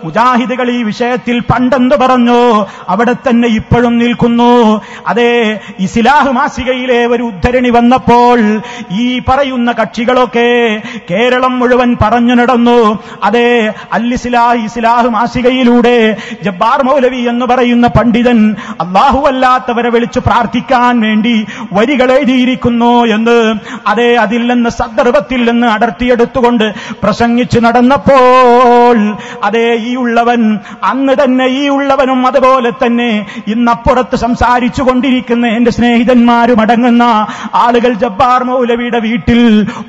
മുജാഹിദുകൾ ഈ വിഷയത്തിൽ പണ്ടെന്ന് പറഞ്ഞു അവിടെ തന്നെ ഇപ്പോഴും നിൽക്കുന്നു. അതേ, ഇസ്ലാഹ് മാസികയിലെ ഒരു ഉദ്ധരണി വന്നപ്പോൾ ഈ പറയുന്ന കക്ഷികളൊക്കെ കേരളം മുഴുവൻ പറഞ്ഞു നടന്നു. അതേ, ഇസ്ലാഹ് മാസികയിലൂടെ ജബ്ബാർ മൗലവി എന്ന് പറയുന്ന പണ്ഡിതൻ അല്ലാഹു അല്ലാത്തവരെ വിളിച്ചു പ്രാർത്ഥിക്കാൻ വേണ്ടി വരികൾ എഴുതിയിരിക്കുന്നു എന്ന് അതേ അതിൽ നിന്ന് സന്ദർഭത്തിൽ നിന്ന് അടർത്തിയെടുത്തുകൊണ്ട് പ്രസംഗിച്ചു നടന്നപ്പോൾ അതേ ഈ ഉള്ളവൻ അന്ന് തന്നെ ഈ ഉള്ളവനും അതുപോലെ തന്നെ ഇന്നപ്പുറത്ത് സംസാരിച്ചു കൊണ്ടിരിക്കുന്ന എന്റെ സ്നേഹിതന്മാരും അടങ്ങുന്ന ആളുകൾ ജബ്ബാർ മൗലവിയുടെ വീട്ടിൽ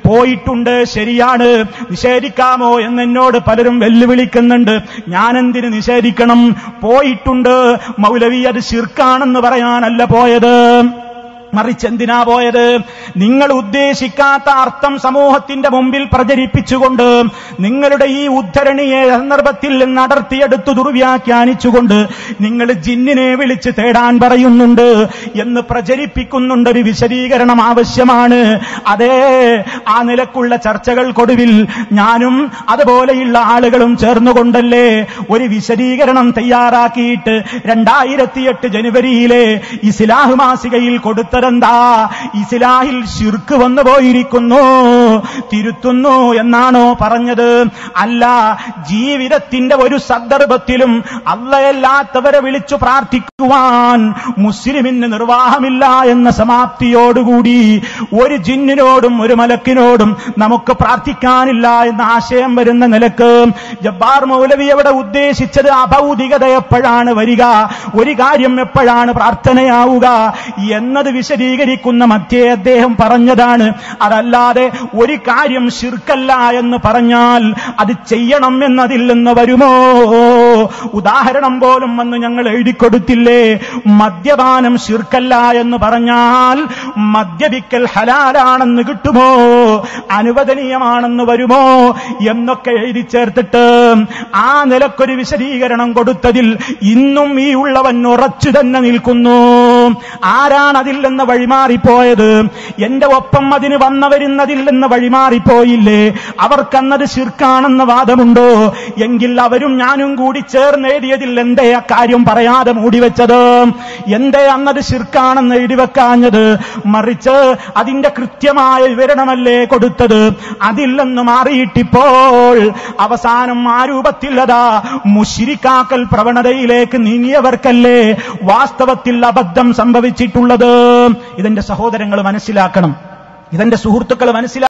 പോയിട്ടുണ്ട്. ശരിയാണ്, നിഷേധിക്കാമോ എന്നോട് പലരും വെല്ലുവിളിക്കുന്നുണ്ട്. ഞാനെന്തിന് നിഷേധിക്കണം? പോയിട്ടുണ്ട്. മൗലവി അത് ശിർക്കാണെന്ന് പറയാനല്ല പോയത്, മറിച്ച് എന്തിനാ പോയത്? നിങ്ങൾ ഉദ്ദേശിക്കാത്ത അർത്ഥം സമൂഹത്തിന്റെ മുമ്പിൽ പ്രചരിപ്പിച്ചുകൊണ്ട് നിങ്ങളുടെ ഈ ഉദ്ധരണിയെ സന്ദർഭത്തിൽ നിന്ന് അടർത്തിയെടുത്ത് ദുർവ്യാഖ്യാനിച്ചുകൊണ്ട് നിങ്ങൾ ജിന്നിനെ വിളിച്ച് തേടാൻ പറയുന്നുണ്ട് എന്ന് പ്രചരിപ്പിക്കുന്നുണ്ട്. ഒരു വിശദീകരണം ആവശ്യമാണ്. അതേ, ആ നിലക്കുള്ള ചർച്ചകൾക്കൊടുവിൽ ഞാനും അതുപോലെയുള്ള ആളുകളും ചേർന്നുകൊണ്ടല്ലേ ഒരു വിശദീകരണം തയ്യാറാക്കിയിട്ട് 2008 ജനുവരിയിലെ ഇസ്ലാഹ് മാസികയിൽ കൊടുത്ത എന്താ? ഇസ്ലാഹിൽ ശിർക്ക് വന്നു പോയിരിക്കുന്നു, തിരുത്തുന്നു എന്നാണോ പറഞ്ഞത്? അല്ല, ജീവിതത്തിന്റെ ഒരു സന്ദർഭത്തിലും അല്ലാത്തവരെ വിളിച്ചു പ്രാർത്ഥിക്കുവാൻ മുസ്ലിമിന് നിർവാഹമില്ല എന്ന സമാപ്തിയോടുകൂടി ഒരു ജിന്നിനോടും ഒരു മലക്കിനോടും നമുക്ക് പ്രാർത്ഥിക്കാനില്ല എന്ന ആശയം വരുന്ന നിലക്ക് ജബ്ബാർ മൗലവി അവിടെ ഉദ്ദേശിച്ചത് അഭൗതികത എപ്പോഴാണ് വരിക, ഒരു കാര്യം എപ്പോഴാണ് പ്രാർത്ഥനയാവുക എന്നത് വിശദീകരിക്കുന്ന മധ്യേ അദ്ദേഹം പറഞ്ഞതാണ്. അതല്ലാതെ ഒരു കാര്യം ശിർക്കല്ല എന്ന് പറഞ്ഞാൽ അത് ചെയ്യണം എന്നതിൽ നിന്ന് വരുമോ? ഉദാഹരണം പോലും വന്ന് ഞങ്ങൾ എഴുതിക്കൊടുത്തില്ലേ? മദ്യപാനം ശിർക്കല്ല എന്ന് പറഞ്ഞാൽ മദ്യപിക്കൽ ഹലാലാണെന്ന് കിട്ടുമോ, അനുവദനീയമാണെന്ന് വരുമോ എന്നൊക്കെ എഴുതി ചേർത്തിട്ട് ആ നിലക്കൊരു വിശദീകരണം കൊടുത്തതിൽ ഇന്നും ഈ ഉള്ളവൻ ഉറച്ചു തന്നെ നിൽക്കുന്നു. ആരാണ് അതിൽ നിന്ന് വഴിമാറിപ്പോയത്? എന്റെ ഒപ്പം അതിന് വന്നവരുന്നതിൽ നിന്ന് വഴിമാറിപ്പോയില്ലേ? അവർക്കന്നത് ശിർക്കാണെന്ന വാദമുണ്ടോ? എങ്കിൽ അവരും ഞാനും കൂടി ചേർന്ന് എഴുതിയതിൽ എന്തേ അക്കാര്യം പറയാതെ മൂടിവെച്ചത്? എന്തേ അന്നത് ശിർക്കാണെന്ന് എഴുതിവെക്കാഞ്ഞത്? മറിച്ച് അതിന്റെ കൃത്യമായ വിവരണമല്ലേ കൊടുത്തത്? അതിൽ നിന്ന് മാറിയിട്ടിപ്പോൾ അവസാനം ആ രൂപത്തിൽ അതാ മുശ്രിക്കാക്കൽ പ്രവണതയിലേക്ക് നീങ്ങിയവർക്കല്ലേ വാസ്തവത്തിൽ അബദ്ധം സംഭവിച്ചിട്ടുള്ളത്. ഇതെന്റെ സഹോദരങ്ങൾ മനസ്സിലാക്കണം, ഇതെന്റെ സുഹൃത്തുക്കൾ മനസ്സിലാക്കണം.